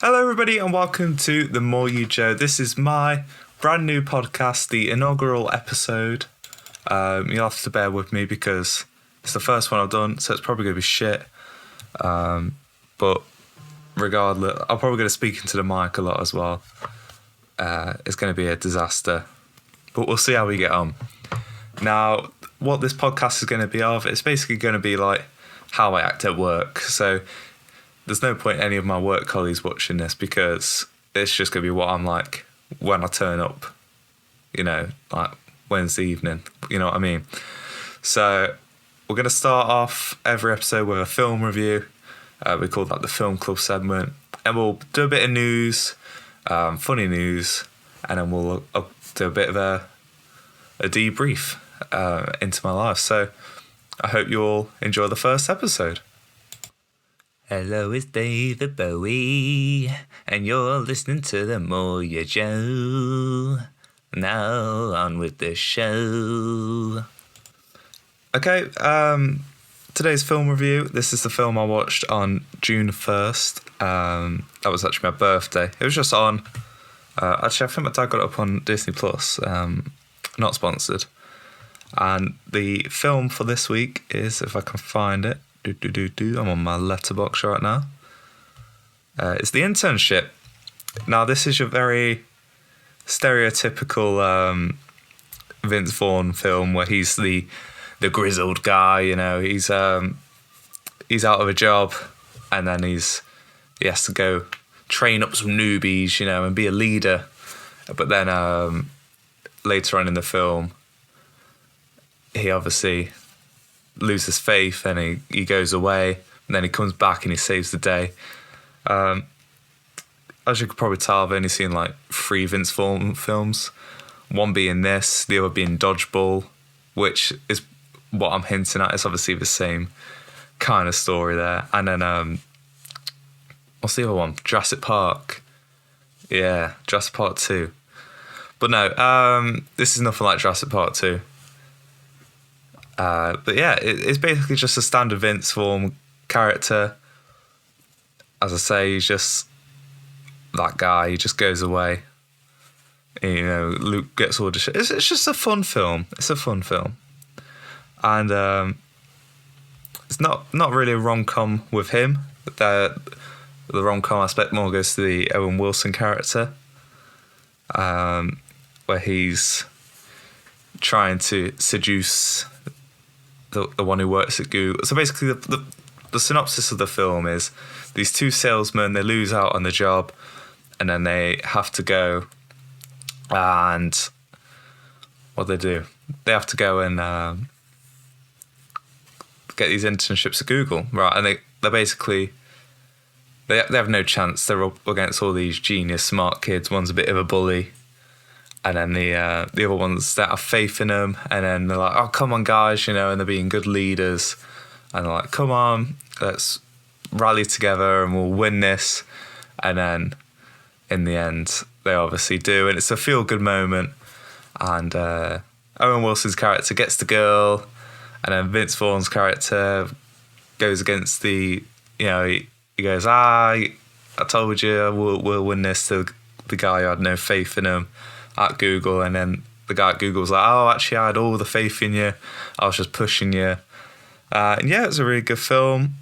Hello, everybody, and welcome to The More You Joe. This is my brand new podcast, the inaugural episode. You'll have to bear with me because it's the first one I've done, so it's probably going to be shit. But regardless, I'm probably going to speak into the mic a lot as well. It's going to be a disaster, but we'll see how we get on. Now, what this podcast is going to be of, it's basically going to be like how I act at work. So there's no point in any of my work colleagues watching this because it's just going to be what I'm like when I turn up, like Wednesday evening, you know what I mean? So we're going to start off every episode with a film review. We call that the Film Club segment. And we'll do a bit of news, funny news, and then we'll do a bit of a debrief into my life. So I hope you all enjoy the first episode. Hello, it's David Bowie, and you're listening to The More You Joe. Now on with the show. Okay, today's film review. This is the film I watched on June 1st. That was actually my birthday. It was just on. Actually, I think my dad got it up on Disney Plus. Not sponsored. And the film for this week is, if I can find it, I'm on my letterbox right now. It's The Internship. Now, this is your very stereotypical Vince Vaughn film where he's the grizzled guy. He's out of a job, and then he has to go train up some newbies, and be a leader. But then later on in the film, he obviously loses faith and he goes away, and then he comes back and he saves the day. As you could probably tell, I've only seen like 3 Vince Vaughn films, one being this, the other being Dodgeball, which is what I'm hinting at. It's obviously the same kind of story there. And then what's the other one? Jurassic Park. Yeah, Jurassic Park 2. But no, this is nothing like Jurassic Park 2. But yeah, it's basically just a standard Vince Vaughn character. As I say, he's just that guy. He just goes away. And, Luke gets all the shit. It's just a fun film. It's a fun film. And it's not really a rom-com with him. The rom-com aspect more goes to the Owen Wilson character, where he's trying to seduce the one who works at Google. So basically the synopsis of the film is these 2 salesmen, they lose out on the job, and then they have to go and what do? They have to go and get these internships at Google, right? And they're basically they have no chance. They're up against all these genius, smart kids. One's a bit of a bully. And then the other ones that have faith in them, and then they're like, "Oh, come on, guys," and they're being good leaders, and they're like, "Come on, let's rally together, and we'll win this." And then, in the end, they obviously do, and it's a feel-good moment. And Owen Wilson's character gets the girl, and then Vince Vaughn's character goes against the, he goes, I told you we'll win this to the guy who had no faith in him at Google. And then the guy at Google's like, "Oh, actually I had all the faith in you, I was just pushing you." And yeah, it's a really good film.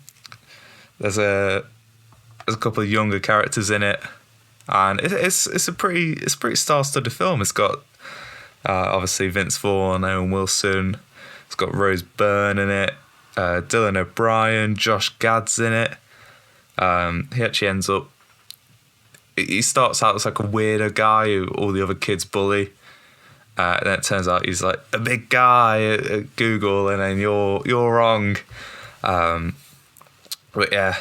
There's a couple of younger characters in it, and it's a pretty star-studded film. It's got obviously Vince Vaughn, Owen Wilson. It's got Rose Byrne in it, Dylan O'Brien, Josh Gad's in it. He actually ends up, he starts out as like a weirdo guy who all the other kids bully. And then it turns out he's like a big guy at Google, and then you're wrong. But yeah,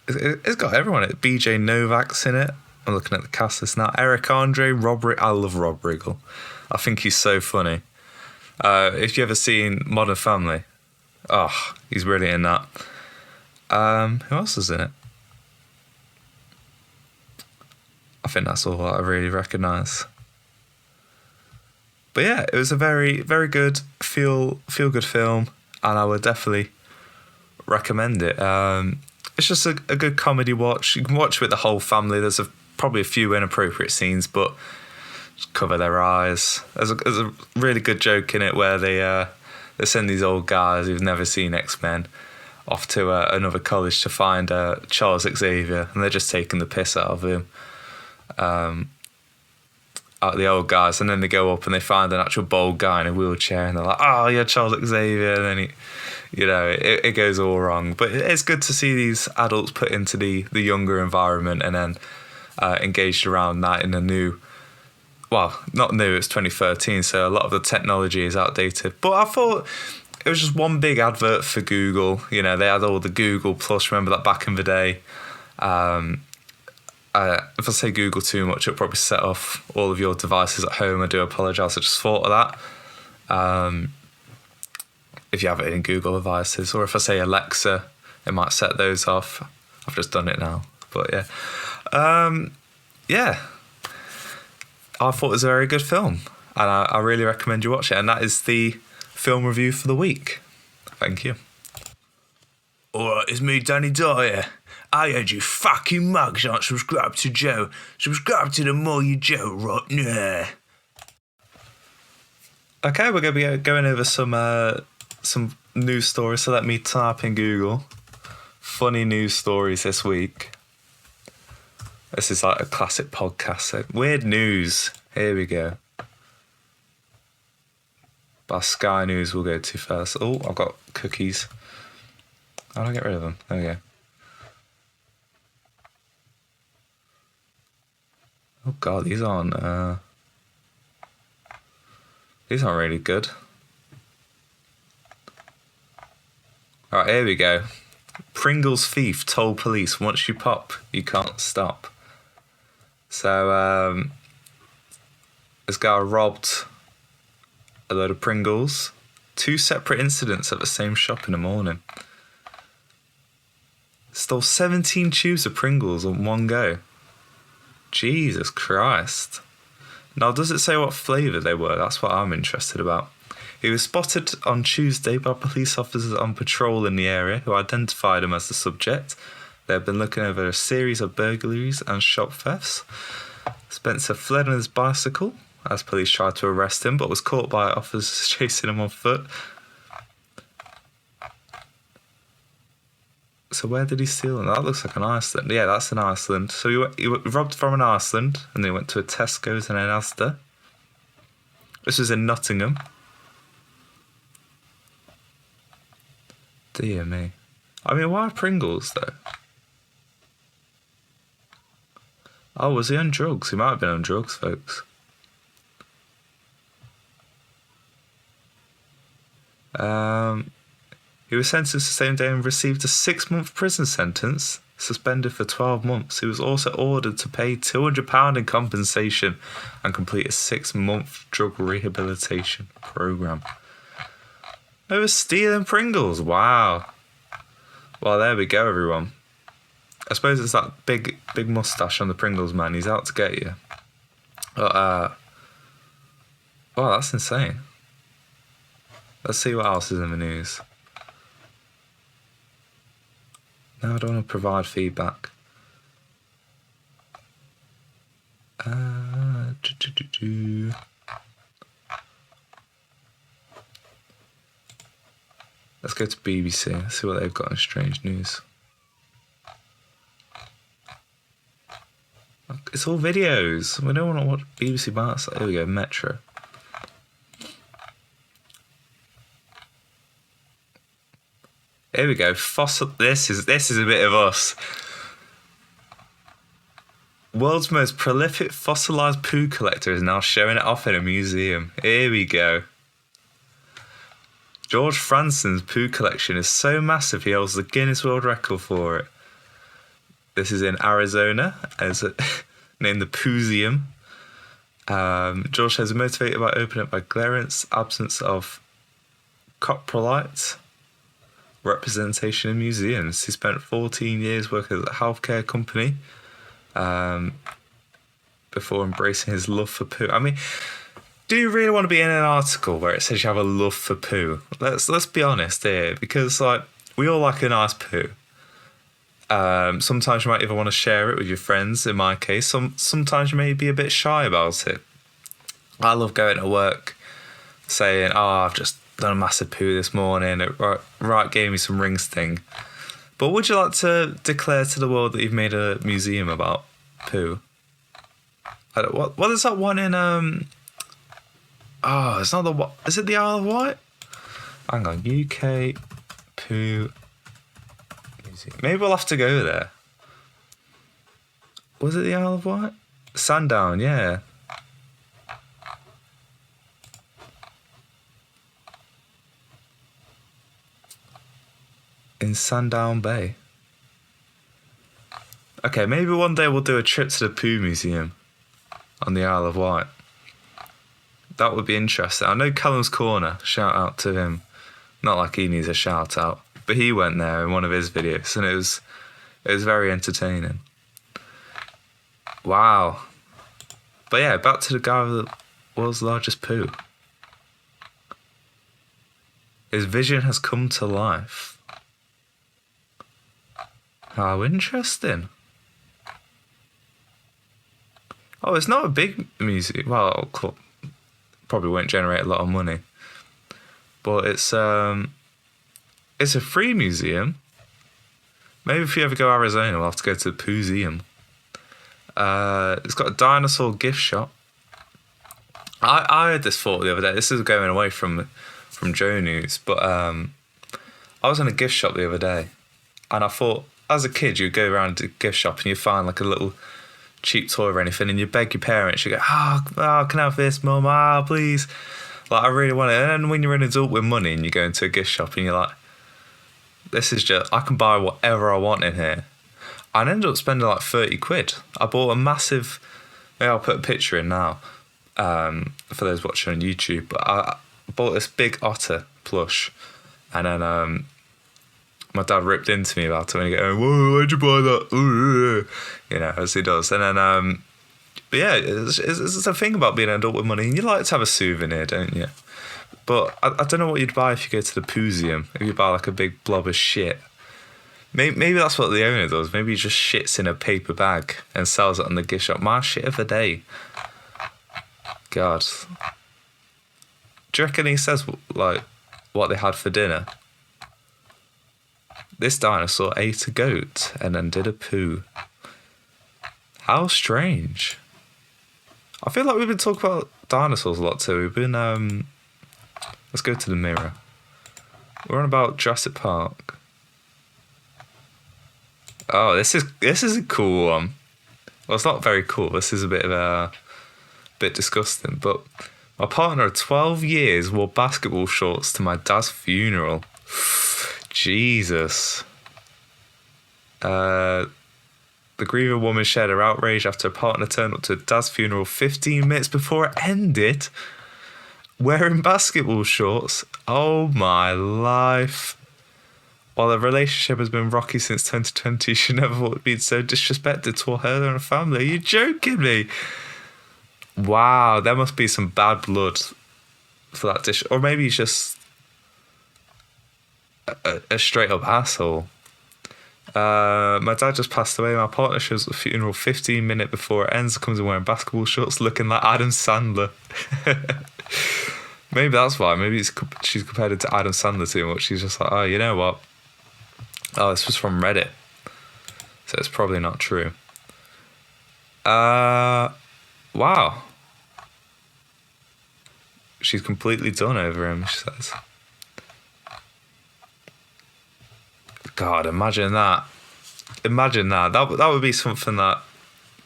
it's got everyone in it. BJ Novak's in it. I'm looking at the cast list now. Eric Andre, I love Rob Riggle. I think he's so funny. If you ever seen Modern Family, he's really in that. Who else is in it? I think that's all I really recognise. But yeah, it was a very, very good feel good film, and I would definitely recommend it. It's just a good comedy watch. You can watch with the whole family. There's probably a few inappropriate scenes, but just cover their eyes. There's a really good joke in it where they send these old guys who've never seen X-Men off to another college to find Charles Xavier, and they're just taking the piss out of him. Out of the old guys, and then they go up and they find an actual bald guy in a wheelchair, and they're like, "Oh, yeah, Charles Xavier," and then it goes all wrong. But it's good to see these adults put into the younger environment and then engaged around that in a new, well, not new, it's 2013, so a lot of the technology is outdated. But I thought it was just one big advert for Google. They had all the Google Plus, remember that back in the day? If I say Google too much, it'll probably set off all of your devices at home. I do apologise. I just thought of that. If you have it in Google devices, or if I say Alexa, it might set those off. I've just done it now. But yeah. I thought it was a very good film, and I really recommend you watch it. And that is the film review for the week. Thank you. Alright, it's me, Danny Dyer. I heard you fucking mugs aren't subscribed to Joe. Subscribe to the More You Joe right now. Okay, we're going to be going over some news stories, so let me type in Google. Funny news stories this week. This is like a classic podcast. So weird news. Here we go. By Sky News we'll go to first. Oh, I've got cookies. How do I get rid of them? There we go. Oh God, these aren't really good. Alright, here we go. Pringle's thief told police, once you pop, you can't stop. So, this guy robbed a load of Pringles. 2 separate incidents at the same shop in the morning. Stole 17 tubes of Pringles on one go. Jesus Christ. Now, does it say what flavour they were? That's what I'm interested about. He was spotted on Tuesday by police officers on patrol in the area who identified him as the subject. They had been looking over a series of burglaries and shop thefts. Spencer fled on his bicycle as police tried to arrest him, but was caught by officers chasing him on foot. So where did he steal them? That looks like an Iceland. Yeah, that's in Iceland. So he robbed from an Iceland, and then went to a Tesco's and an Asda. This was in Nottingham. Dear me. I mean, why Pringles, though? Oh, was he on drugs? He might have been on drugs, folks. He was sentenced the same day and received a 6-month prison sentence, suspended for 12 months. He was also ordered to pay £200 in compensation and complete a 6-month drug rehabilitation program. They were stealing Pringles. Wow. Well, there we go, everyone. I suppose it's that big mustache on the Pringles man. He's out to get you. But, wow, that's insane. Let's see what else is in the news. No, I don't want to provide feedback. Let's go to BBC, see what they've got in strange news. It's all videos. We don't want to watch BBC Barts. Here we go, Metro. Here we go. Fossil. This is a bit of us. World's most prolific fossilized poo collector is now showing it off in a museum. Here we go. George Franson's poo collection is so massive he holds the Guinness World Record for it. This is in Arizona, named the Poozeum. George says motivated by opening up by Clarence absence of coprolite representation in museums. He spent 14 years working at a healthcare company before embracing his love for poo. I mean, do you really want to be in an article where it says you have a love for poo? Let's be honest here, because like we all like a nice poo. Sometimes you might even want to share it with your friends. In my case, sometimes you may be a bit shy about it. I love going to work saying, "Oh, I've just done a massive poo this morning. It right gave me some ring sting." But would you like to declare to the world that you've made a museum about poo? What is that one in Oh, it's not the what? Is it the Isle of Wight? Hang on, UK poo museum. Maybe we'll have to go there. Was it the Isle of Wight? Sandown, yeah. In Sandown Bay. Okay, maybe one day we'll do a trip to the poo museum on the Isle of Wight. That would be interesting. I know Callum's Corner, shout out to him. Not like he needs a shout out, but he went there in one of his videos and it was very entertaining. Wow. But yeah, back to the guy with the world's largest poo. His vision has come to life. How interesting. Oh, it's not a big museum. Well, probably won't generate a lot of money. But it's a free museum. Maybe if you ever go to Arizona, we'll have to go to the Poozeum. It's got a dinosaur gift shop. I had this thought the other day. This is going away from Joe News, but I was in a gift shop the other day, and I thought, as a kid, you'd go around to a gift shop and you'd find like a little cheap toy or anything, and you beg your parents, you go, oh, can I have this, Mum? Please. Like, I really want it. And then when you're an adult with money and you go into a gift shop and you're like, this is just, I can buy whatever I want in here. I ended up spending like 30 quid. I bought a massive, maybe I'll put a picture in now for those watching on YouTube, but I bought this big otter plush, and then my dad ripped into me about it and he go, "Whoa, why'd you buy that?" You know, as he does. And then, but yeah, it's a thing about being an adult with money. You like to have a souvenir, don't you? But I don't know what you'd buy if you go to the Poozeum. If you buy like a big blob of shit. Maybe that's what the owner does. Maybe he just shits in a paper bag and sells it on the gift shop. My shit of the day. God. Do you reckon he says like what they had for dinner? This dinosaur ate a goat and then did a poo. How strange. I feel like we've been talking about dinosaurs a lot too. We've been, let's go to the mirror. We're on about Jurassic Park. Oh, this is a cool one. Well, it's not very cool. This is a bit disgusting. But my partner of 12 years wore basketball shorts to my dad's funeral. Jesus. The grieving woman shared her outrage after her partner turned up to her dad's funeral 15 minutes before it ended wearing basketball shorts. Oh my life. While the relationship has been rocky since 2020, she never thought it'd be so disrespected toward her and her family. Are you joking me? Wow, there must be some bad blood for that dish. Or maybe he's just a straight up asshole. My dad just passed away. My partner shows at the funeral 15 minutes before it ends, comes in wearing basketball shorts looking like Adam Sandler. Maybe that's why. Maybe she's compared it to Adam Sandler too much. She's just like, oh, you know what? Oh, this was from Reddit, so it's probably not true. Wow. She's completely done over him, she says. God, imagine that. Imagine that. That would be something that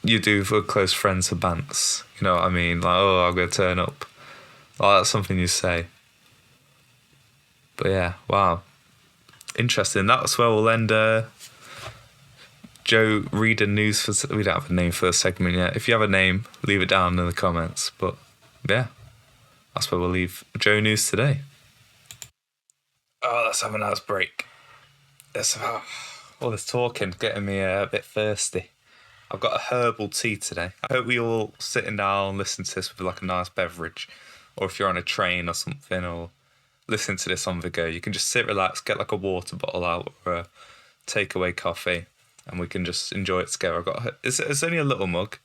you do for close friends for bants. You know what I mean? Like, oh, I'm going to turn up. Like, that's something you say. But yeah, wow. Interesting. That's where we'll end Joe reading news. We don't have a name for the segment yet. If you have a name, leave it down in the comments. But yeah, that's where we'll leave Joe News today. Oh, let's have a nice break. All this talking getting me a bit thirsty. I've got a herbal tea today. I hope we all sitting down listen to this with like a nice beverage, or if you're on a train or something, or listen to this on the go, you can just sit, relax, get like a water bottle out or a takeaway coffee, and we can just enjoy it together. It's only a little mug,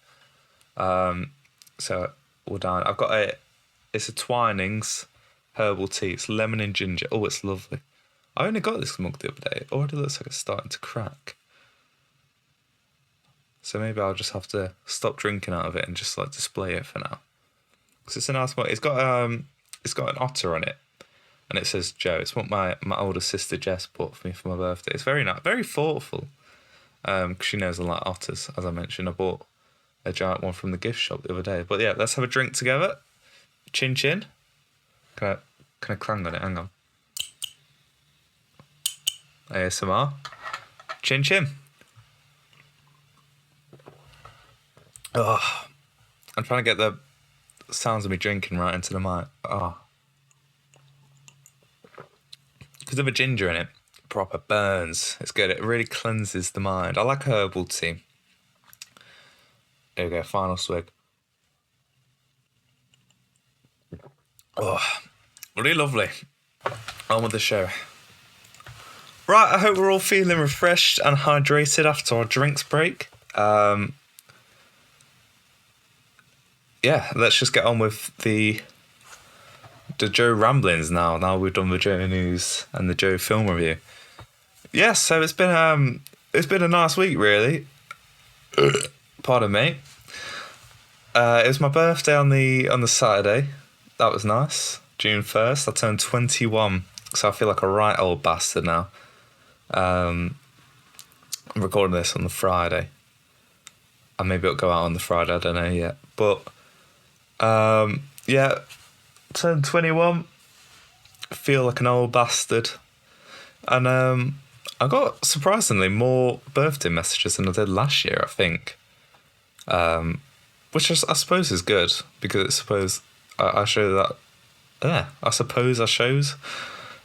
so we're down. It's a Twinings herbal tea. It's lemon and ginger. Oh, it's lovely. I only got this mug the other day. It already looks like it's starting to crack. So maybe I'll just have to stop drinking out of it and just like display it for now. Because it's a nice mug. It's got an otter on it, and it says Joe. It's what my older sister Jess bought for me for my birthday. It's very nice, very thoughtful. Because she knows I like otters, as I mentioned. I bought a giant one from the gift shop the other day. But yeah, let's have a drink together. Chin chin. Can I clang on it? Hang on. ASMR. Chin chin. Oh, I'm trying to get the sounds of me drinking right into the mic. Oh. Because of the ginger in it, proper burns. It's good. It really cleanses the mind. I like herbal tea. There we go. Final swig. Oh, really lovely. On with the show. Right, I hope we're all feeling refreshed and hydrated after our drinks break. Yeah, let's just get on with the Joe ramblings now. Now we've done the Joe news and the Joe film review. Yeah, so it's been a nice week, really. Pardon me. It was my birthday on the Saturday. That was nice. June 1st. I turned 21, so I feel like a right old bastard now. I'm recording this on the Friday. And maybe it'll go out on the Friday, I don't know yet. But yeah, turned 21. Feel like an old bastard. And I got surprisingly more birthday messages than I did last year, I think. Which I suppose is good, because I suppose I show that. Yeah, I suppose I shows.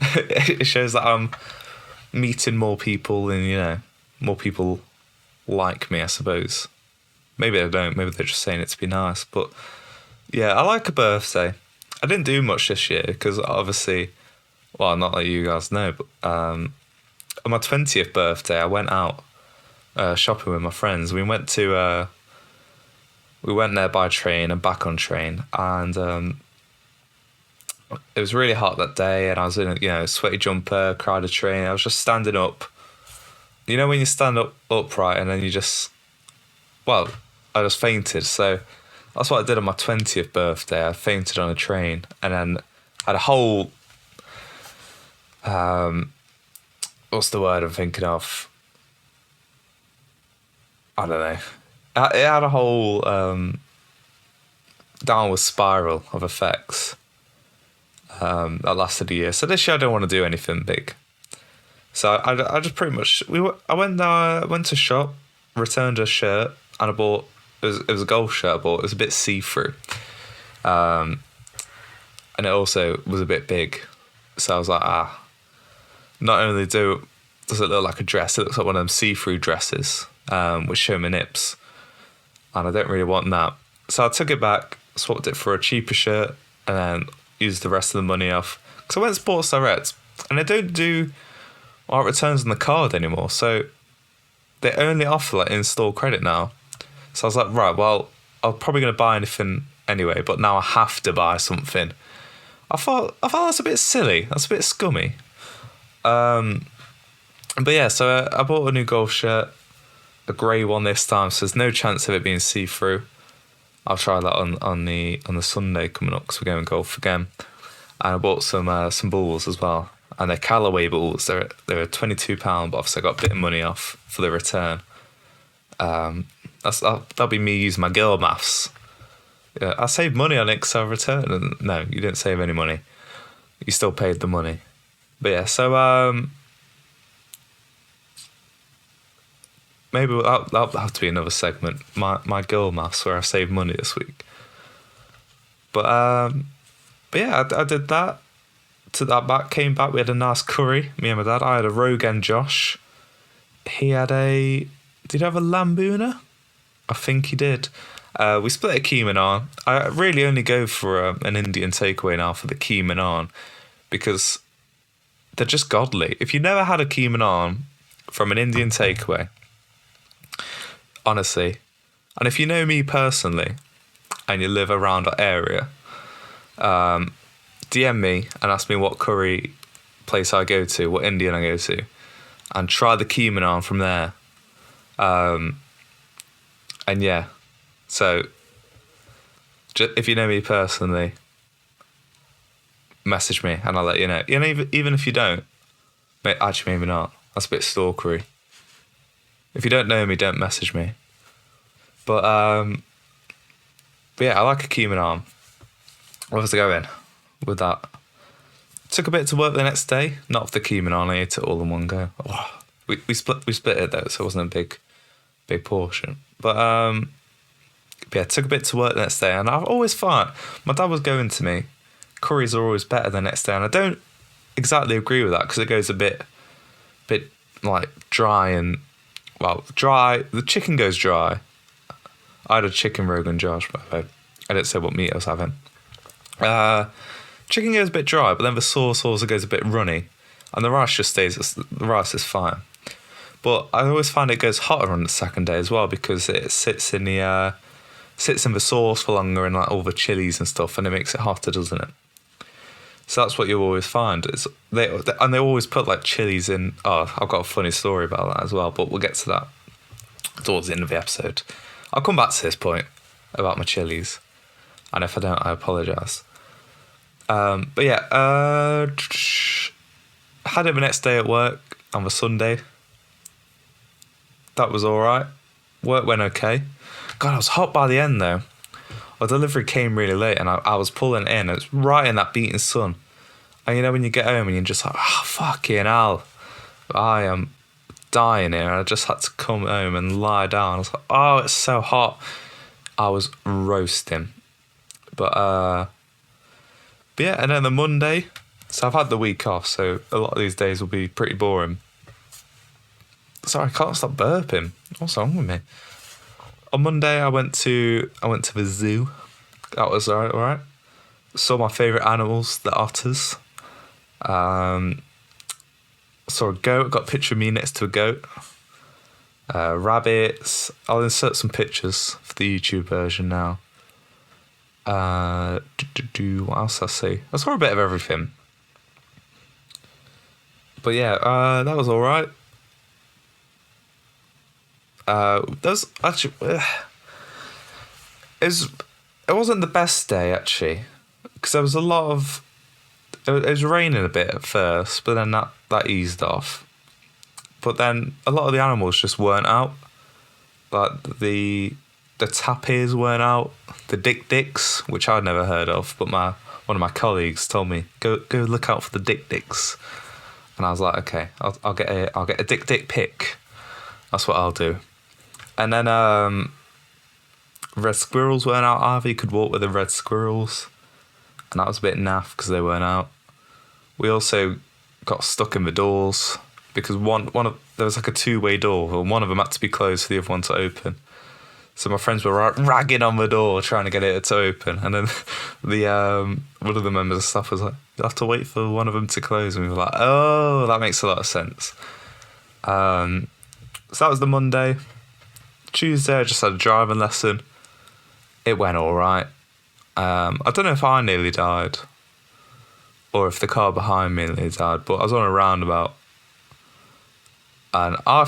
It shows that I'm meeting more people, and more people like me, I suppose. Maybe they don't. Maybe they're just saying it to be nice. But yeah, I like a birthday. I didn't do much this year because obviously, well, not like you guys know, but on my 20th birthday, I went out shopping with my friends. We went there by train and back on train, and it was really hot that day, and I was in a sweaty jumper, crowded train. I was just standing up. You know when you stand up upright and then you just, well, I just fainted. So that's what I did on my 20th birthday. I fainted on a train and then had a whole, what's the word I'm thinking of? I don't know. It had a whole downward spiral of effects that lasted a year. So this year I don't want to do anything big. So I just pretty much I went to shop, returned a shirt, and I bought it was a golf shirt I bought. It was a bit see-through, and it also was a bit big. So I was like, not only does it look like a dress, it looks like one of them see-through dresses, which show my nips, and I don't really want that. So I took it back, swapped it for a cheaper shirt, and then used the rest of the money off. Because I went Sports Direct, and they don't do returns on the card anymore, so they only offer like in-store credit now. So I was like, right, well, I'm probably going to buy anything anyway, but now I have to buy something. I thought that's a bit silly. That's a bit scummy. But yeah, so I bought a new golf shirt, a grey one this time, so there's no chance of it being see-through. I'll try that on the Sunday coming up because we're going golf again. And I bought some balls as well, and they're Callaway balls. They're £22, but obviously I got a bit of money off for the return. That'll be me using my girl maths. Yeah, I saved money on it because I returned. And no, you didn't save any money. You still paid the money. But yeah, so maybe that'll have to be another segment. My girl maths where I saved money this week. But yeah, I did that. Took that back, came back. We had a nice curry. Me and my dad. I had a Rogan Josh. He had did he have a Lambuna? I think he did. We split a keema naan. I really only go for an Indian takeaway now for the keema naan because they're just godly. If you never had a keema naan from an Indian takeaway, honestly. And if you know me personally and you live around our area, DM me and ask me what curry place I go to, what Indian I go to, and try the keema naan from there. And yeah, so if you know me personally, message me and I'll let you know. You know, even if you don't, actually maybe not. That's a bit stalkery. If you don't know me, don't message me. But yeah, I like a keema naan. Where was I going with that? Took a bit to work the next day. Not for the keema naan, I ate it all in one go. Oh, we split it though, so it wasn't a big portion. But yeah, took a bit to work the next day, and I've always found my dad was going to me, curries are always better the next day, and I don't exactly agree with that because it goes a bit like dry and dry. The chicken goes dry. I had a chicken Rogan Josh, by the way. I didn't say what meat I was having. Chicken goes a bit dry, but then the sauce also goes a bit runny, and the rice just stays. The rice is fine, but I always find it goes hotter on the second day as well because it sits in the sauce for longer and like all the chilies and stuff, and it makes it hotter, doesn't it? So that's what you always find. They always put like chilies in. Oh, I've got a funny story about that as well, but we'll get to that towards the end of the episode. I'll come back to this point about my chilies, and if I don't, I apologise. But yeah, had it the next day at work on the Sunday. That was all right. Work went okay. God, I was hot by the end though. Our delivery came really late, and I was pulling in. It was right in that beating sun. And you know when you get home and you're just like, oh, fucking hell, I am dying here. And I just had to come home and lie down. I was like, oh, it's so hot. I was roasting. But yeah, and then the Monday. So I've had the week off, so a lot of these days will be pretty boring. Sorry, I can't stop burping. What's wrong with me? On Monday, I went to the zoo. That was all right. Saw my favourite animals, the otters. Saw a goat. Got a picture of me next to a goat. Rabbits. I'll insert some pictures for the YouTube version now. What else did I see? I saw a bit of everything. But yeah, that was all right. That was actually it wasn't the best day actually, because there was a lot of it was raining a bit at first, but then that eased off. But then a lot of the animals just weren't out. Like the tapirs weren't out. The dick-dicks, which I'd never heard of, but one of my colleagues told me go look out for the dick-dicks, and I was like, okay, I'll get a dick pic. That's what I'll do. And then red squirrels weren't out either. You could walk with the red squirrels, and that was a bit naff because they weren't out. We also got stuck in the doors because there was like a two-way door, and one of them had to be closed for the other one to open. So my friends were ragging on the door trying to get it to open, and then one of the members of staff was like, "You'll have to wait for one of them to close," and we were like, "Oh, that makes a lot of sense." So that was the Monday. Tuesday, I just had a driving lesson. It went all right. I don't know if I nearly died or if the car behind me nearly died, but I was on a roundabout, and I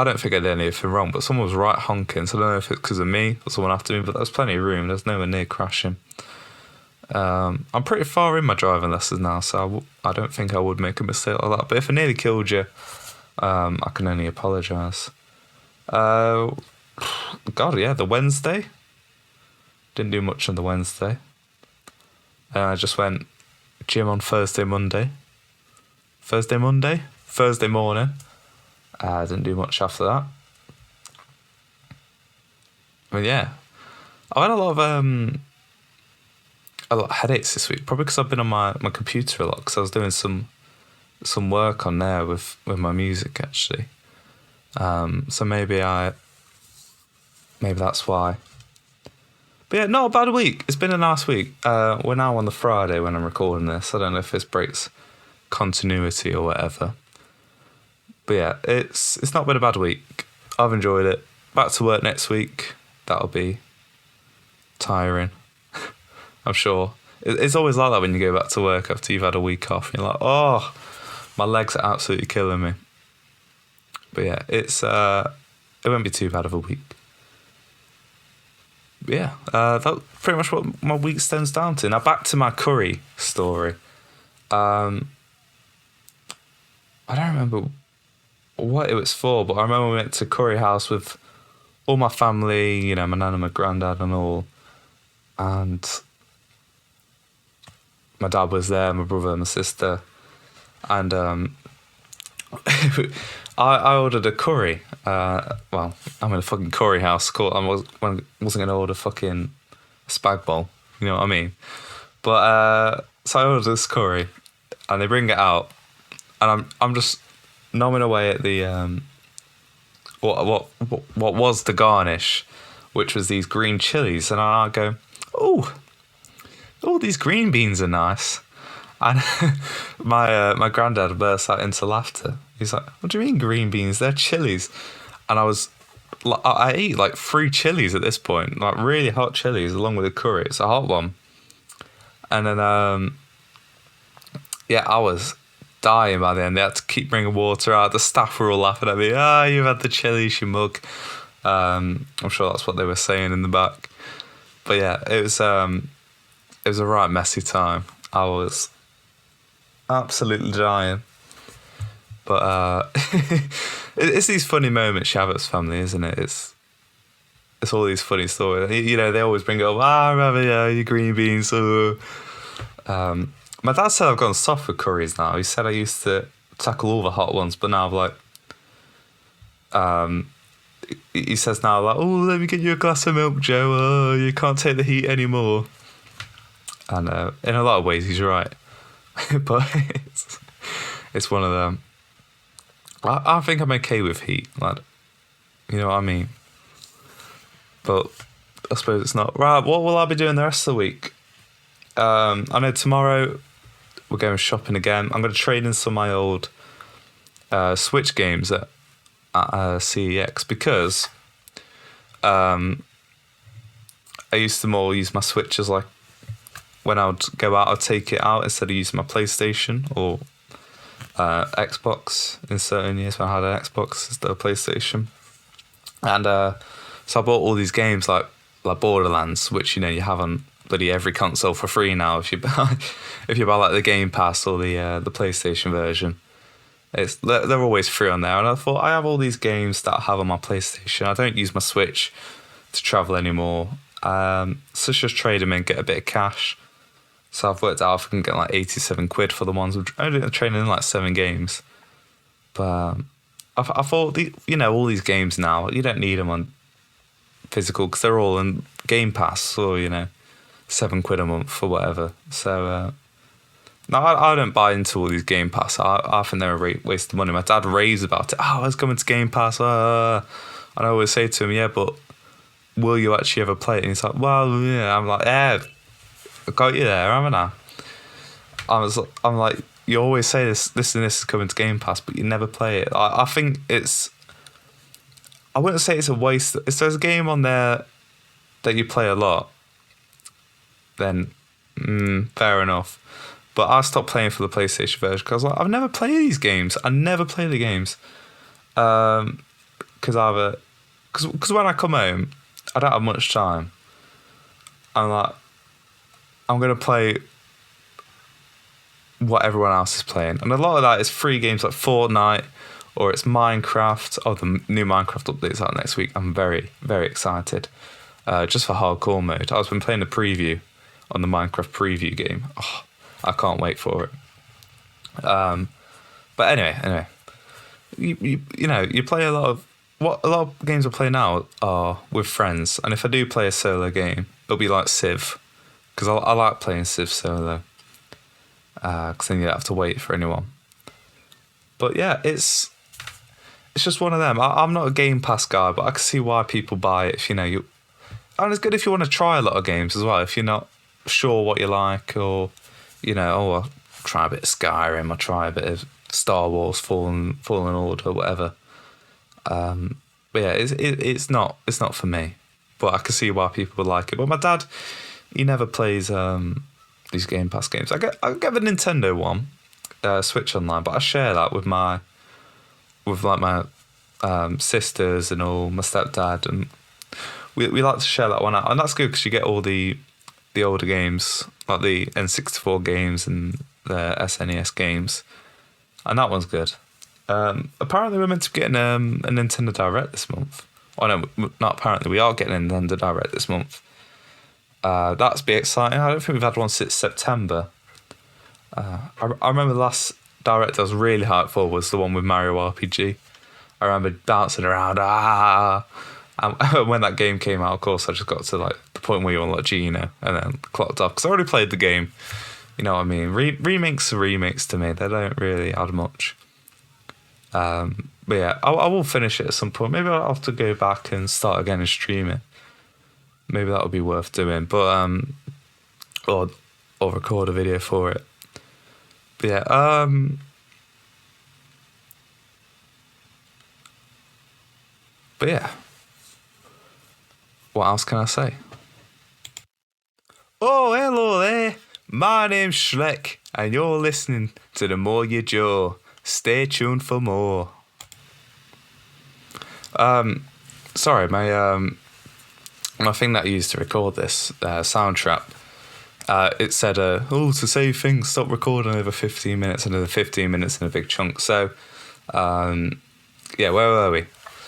don't think I did anything wrong, but someone was right honking, so I don't know if it's because of me or someone after me, but there was plenty of room. There's nowhere near crashing. I'm pretty far in my driving lessons now, so I don't think I would make a mistake like that. But if I nearly killed you, I can only apologise. God, yeah, the Wednesday. Didn't do much on the Wednesday. I just went gym on Thursday morning. I didn't do much after that. But yeah, I had a lot of headaches this week, probably because I've been on my computer a lot, because I was doing some work on there with my music actually. So maybe that's why. But yeah, not a bad week. It's been a nice week. We're now on the Friday when I'm recording this. I don't know if this breaks continuity or whatever. But yeah, it's not been a bad week. I've enjoyed it. Back to work next week. That'll be tiring, I'm sure. It's always like that when you go back to work after you've had a week off. You're like, oh, my legs are absolutely killing me. But yeah, it won't be too bad of a week. But yeah, that's pretty much what my week stems down to. Now back to my curry story. I don't remember what it was for, but I remember we went to curry house with all my family, you know, my nan and my granddad and all. And my dad was there, my brother and my sister. And I ordered a curry. Well, I'm in a fucking curry house. I wasn't going to order fucking spag bowl. You know what I mean? But so I ordered this curry, and they bring it out, and I'm just nomming away at the what was the garnish, which was these green chilies, and I go, oh, these green beans are nice. And my granddad burst out into laughter. He's like, what do you mean green beans? They're chilies. And I ate like 3 chilies at this point, like really hot chilies along with the curry. It's a hot one. And then, yeah, I was dying by the end. They had to keep bringing water out. The staff were all laughing at me. You've had the chilies, you mug. I'm sure that's what they were saying in the back. But yeah, it was a right messy time. I was absolutely dying. But it's these funny moments you have as family, isn't it? It's all these funny stories. You know, they always bring up, I remember your green beans. My dad said I've gone soft with curries now. He said I used to tackle all the hot ones, but now I've he says now, like, oh, let me get you a glass of milk, Joe. You can't take the heat anymore. And in a lot of ways, he's right. But it's one of them. I think I'm okay with heat, lad. You know what I mean? But I suppose it's not. Right, what will I be doing the rest of the week? I know tomorrow we're going shopping again. I'm going to trade in some of my old Switch games at CEX because I used to more use my Switch as like, when I would go out, I'd take it out instead of using my PlayStation or Xbox in certain years when I had an Xbox instead of PlayStation. And so I bought all these games like Borderlands, which, you know, you have on bloody every console for free now if you buy like the Game Pass or the PlayStation version. They're always free on there. And I thought, I have all these games that I have on my PlayStation. I don't use my Switch to travel anymore. So let's just trade them in, get a bit of cash. So I've worked out if I can get like 87 quid for the ones. I'm training in like 7 games. But I thought, you know, all these games now, you don't need them on physical because they're all in Game Pass or, you know, 7 quid a month or whatever. So, no, I don't buy into all these Game Pass. I think they're a waste of money. My dad raves about it. Oh, it's coming to Game Pass. And I always say to him, yeah, but will you actually ever play it? And he's like, well, yeah. I'm like, yeah. I got you there, haven't I? I'm like, you always say this and this is coming to Game Pass, but you never play it. I think I wouldn't say it's a waste. If there's a game on there that you play a lot, then fair enough. But I stopped playing for the PlayStation version because I've never played these games. I never play the games. Because when I come home, I don't have much time. I'm like, I'm going to play what everyone else is playing. And a lot of that is free games like Fortnite or it's Minecraft. Oh, the new Minecraft update's out next week. I'm very, very excited. Just for hardcore mode. I've been playing the preview on the Minecraft preview game. Oh, I can't wait for it. But anyway. You know, you play a lot of games I play now are with friends. And if I do play a solo game, it'll be like Civ. Because I like playing Civ solo. Because then you don't have to wait for anyone. But yeah, it's just one of them. I'm not a Game Pass guy, but I can see why people buy it. If you know, and it's good if you want to try a lot of games as well. If you're not sure what you like, or you know, I'll try a bit of Skyrim, I'll try a bit of Star Wars, Fallen Order, whatever. But yeah, it's not for me. But I can see why people would like it. But my dad, he never plays these Game Pass games. I get the Nintendo one, Switch Online, but I share that with my sisters and all, my stepdad, and we like to share that one out, and that's good because you get all the older games, like the N64 games and the SNES games, and that one's good. Apparently we're meant to be getting a Nintendo Direct this month. Oh no, not apparently, we are getting a Nintendo Direct this month. That's be exciting. I don't think we've had one since September. I remember the last Direct I was really hyped for was the one with Mario RPG. I remember bouncing around, and when that game came out, of course, I just got to like the point where you unlock Gino and then clocked off because I already played the game. You know what I mean? Remakes are remakes to me. They don't really add much. But yeah, I will finish it at some point. Maybe I'll have to go back and start again and stream it. Maybe that would be worth doing. But or record a video for it. But yeah, but yeah. What else can I say? Oh, hello there. My name's Shrek, and you're listening to The More You Joe. Stay tuned for more. Sorry, my thing that I used to record this sound trap, it said, to save things, stop recording over 15 minutes, another 15 minutes in a big chunk. So, yeah, where were we?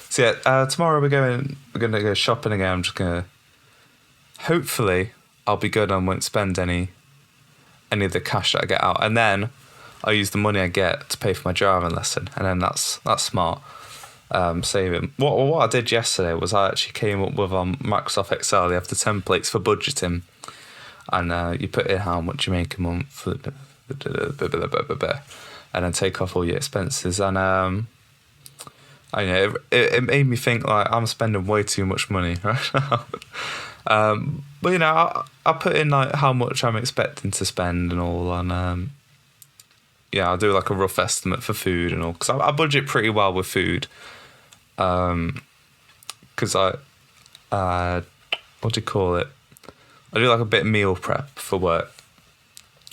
So yeah, tomorrow we're going to go shopping again. I'm just going to, hopefully, I'll be good and won't spend any of the cash that I get out. And then I'll use the money I get to pay for my driving lesson. And then that's smart. Saving. What I did yesterday was I actually came up with Microsoft Excel. They have the templates for budgeting, and you put in how much you make a month, and then take off all your expenses. And I know it made me think like I'm spending way too much money right now. But you know, I put in like how much I'm expecting to spend and all, and yeah, I'll do like a rough estimate for food and all because I budget pretty well with food. Because what do you call it? I do like a bit of meal prep for work.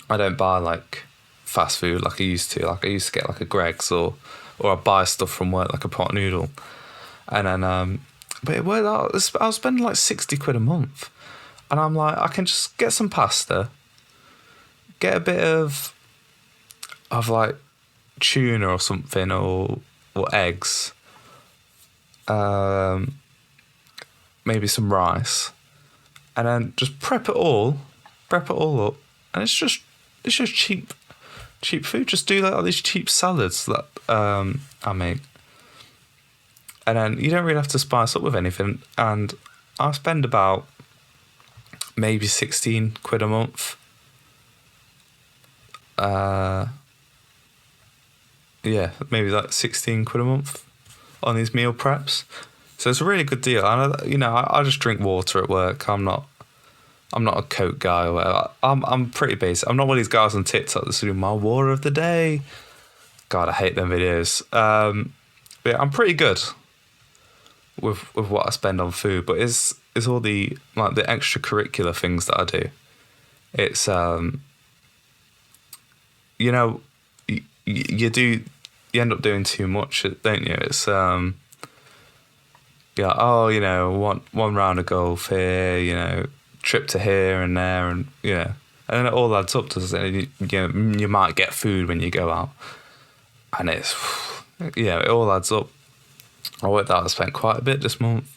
I don't buy like fast food like I used to. Like I used to get like a Greggs or I buy stuff from work like a pot noodle, and then but it worked out. I was spending like 60 quid a month, and I'm like, I can just get some pasta, get a bit of like tuna or something or eggs. Maybe some rice, and then just prep it all up, and it's just cheap food. Just do like these cheap salads that I make, and then you don't really have to spice up with anything. And I spend about maybe 16 quid a month. Yeah, maybe like 16 quid a month on these meal preps. So it's a really good deal. And you know, I just drink water at work. I'm not a Coke guy or whatever. I'm pretty basic. I'm not one of these guys on TikTok that's doing my water of the day. God, I hate them videos. But yeah, I'm pretty good with what I spend on food. But it's all the like the extracurricular things that I do. It's you know, you end up doing too much, don't you? It's yeah, oh, you know, one round of golf here, you know, trip to here and there, and you know, and then it all adds up, doesn't it? You might get food when you go out, and it's yeah, it all adds up. I worked out I spent quite a bit this month,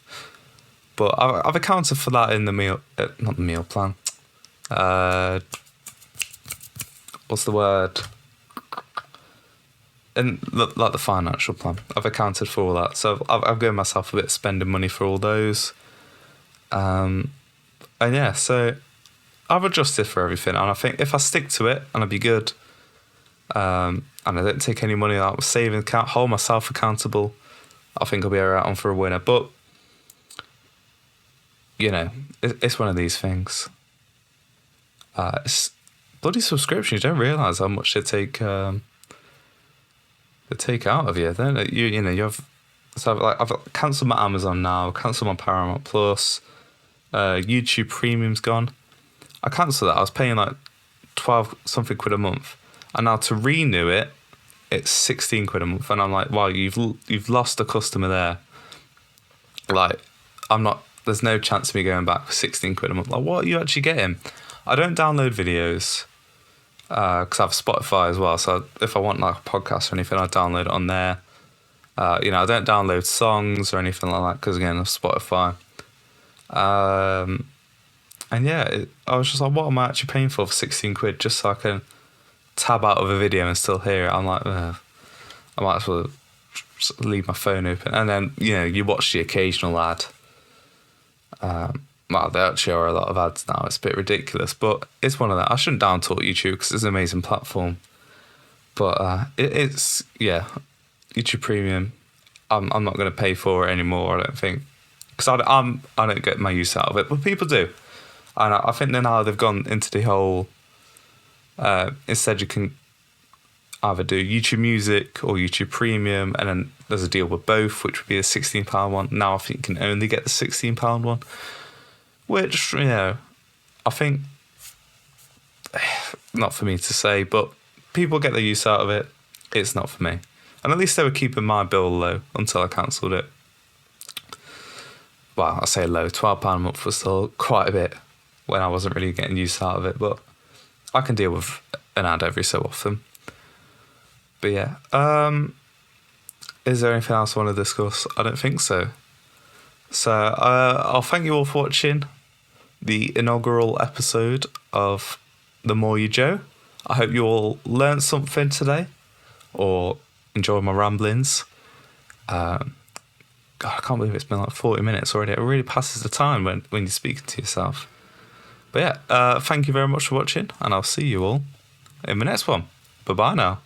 but I've accounted for that in the meal, not the meal plan. What's the word? And like the financial plan, I've accounted for all that. So I've given myself a bit of spending money for all those. And yeah, so I've adjusted for everything. And I think if I stick to it and I'll be good, and I don't take any money out of saving account, hold myself accountable, I think I'll be all right on for a winner. But, you know, it's one of these things. It's bloody subscriptions. You don't realise how much they take out of you. Don't you? You know, you have So I've cancelled my Amazon now, cancelled my Paramount Plus, YouTube Premium's gone. I cancelled that. I was paying like 12 something quid a month, and now to renew it, it's 16 quid a month, and I'm like, wow, you've lost a customer there. Like, I'm not. There's no chance of me going back for 16 quid a month. Like, what are you actually getting? I don't download videos because I have Spotify as well. So if I want like a podcast or anything, I download it on there. I don't download songs or anything like that because again, I have Spotify. And yeah, I was just like, what am I actually paying for 16 quid just so I can tab out of a video and still hear it? I'm like, I might as well just leave my phone open. And then, you watch the occasional ad. Well, there actually are a lot of ads now. It's a bit ridiculous, but it's one of that. I shouldn't down talk YouTube because it's an amazing platform. But it's YouTube Premium. I'm not going to pay for it anymore. I don't think, because I don't get my use out of it, but people do, and I think now they've gone into the whole. Instead, you can either do YouTube Music or YouTube Premium, and then there's a deal with both, which would be a £16 one. Now I think you can only get the £16 one, which I think not for me to say, but people get their use out of it. It's not for me. And at least they were keeping my bill low until I cancelled it. Well, I say low, £12 a month was still quite a bit when I wasn't really getting use out of it, but I can deal with an ad every so often. But yeah, is there anything else I want to discuss? I don't think so. So I'll thank you all for watching the inaugural episode of The More You Joe. I hope you all learned something today or enjoyed my ramblings. God, I can't believe it's been like 40 minutes already. It really passes the time when you're speaking to yourself. But yeah, thank you very much for watching, and I'll see you all in the next one. Bye-bye now.